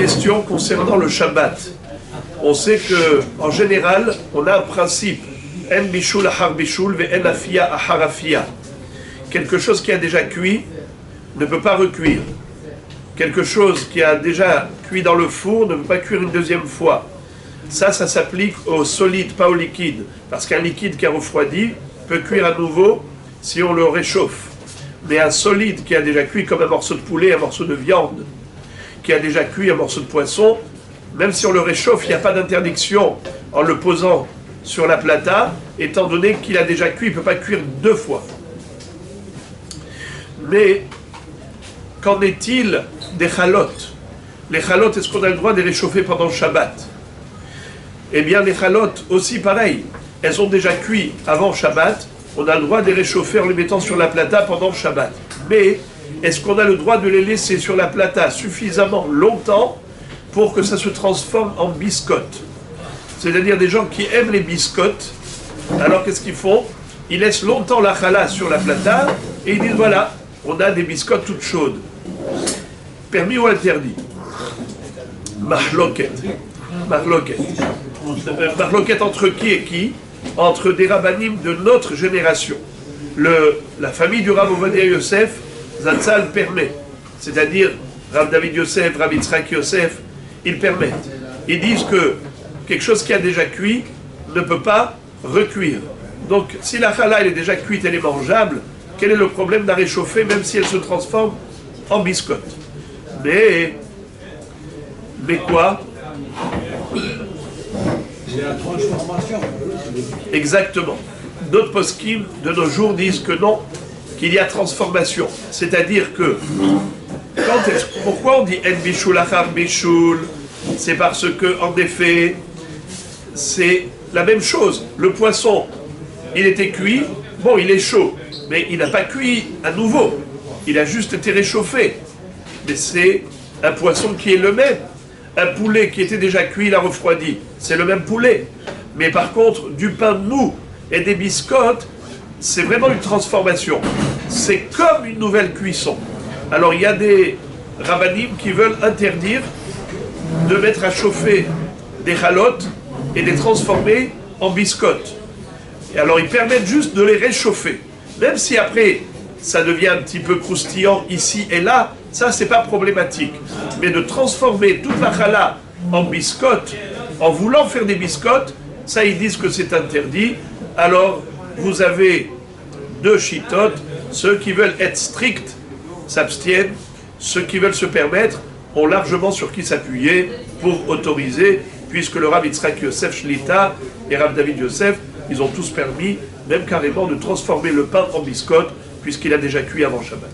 question concernant le Shabbat. On sait que, en général, on a un principe. En bishul ahar bishul ve en afia ahar afia. Quelque chose qui a déjà cuit ne peut pas recuire. Quelque chose qui a déjà cuit dans le four ne peut pas cuire une deuxième fois. Ça s'applique au solide, pas au liquide. Parce qu'un liquide qui a refroidi peut cuire à nouveau si on le réchauffe. Mais un solide qui a déjà cuit, comme un morceau de poulet, un morceau de viande, qui a déjà cuit, un morceau de poisson, même si on le réchauffe, il n'y a pas d'interdiction en le posant sur la plata, étant donné qu'il a déjà cuit, il ne peut pas cuire deux fois. Mais qu'en est-il des chalotes? Les chalotes, est-ce qu'on a le droit de les réchauffer pendant le Shabbat? Eh bien, les chalotes, aussi pareil, elles ont déjà cuit avant Shabbat, on a le droit de les réchauffer en les mettant sur la plata pendant le Shabbat. Mais, est-ce qu'on a le droit de les laisser sur la plata suffisamment longtemps pour que ça se transforme en biscotte? C'est-à-dire des gens qui aiment les biscottes, alors qu'est-ce qu'ils font? Ils laissent longtemps la challah sur la plata et ils disent voilà, on a des biscottes toutes chaudes. Permis ou interdit? Mahloket. Mahloket. Mahloket entre qui et qui? Entre des rabbanim de notre génération. La famille du Rav Ovadia Yosef, Zatzal permet. C'est-à-dire Rav David Yosef, Rav Yitzhak Yosef, ils permettent. Ils disent que quelque chose qui a déjà cuit ne peut pas recuire. Donc, si la challah elle est déjà cuite, elle est mangeable, quel est le problème de la réchauffer, même si elle se transforme en biscotte? Mais quoi? C'est la transformation. Exactement. D'autres poskim de nos jours disent que non, qu'il y a transformation. C'est-à-dire que, pourquoi on dit en bishul achar bishul? C'est parce que, en effet, c'est la même chose. Le poisson, il était cuit, bon, il est chaud, mais il n'a pas cuit à nouveau. Il a juste été réchauffé. Mais c'est un poisson qui est le même. Un poulet qui était déjà cuit, il a refroidi. C'est le même poulet. Mais par contre, du pain mou et des biscottes, c'est vraiment une transformation. C'est comme une nouvelle cuisson. Alors il y a des rabbanim qui veulent interdire de mettre à chauffer des chalotes et les transformer en biscottes. Et alors ils permettent juste de les réchauffer. Même si après ça devient un petit peu croustillant ici et là, ça c'est pas problématique. Mais de transformer toute la challah en biscottes, en voulant faire des biscottes, ça ils disent que c'est interdit. Alors vous avez deux chitotes, ceux qui veulent être stricts s'abstiennent, ceux qui veulent se permettre ont largement sur qui s'appuyer pour autoriser, puisque le Rav Yitzhak Yosef Shlita et Rav David Yosef, ils ont tous permis, même carrément, de transformer le pain en biscotte, puisqu'il a déjà cuit avant Shabbat.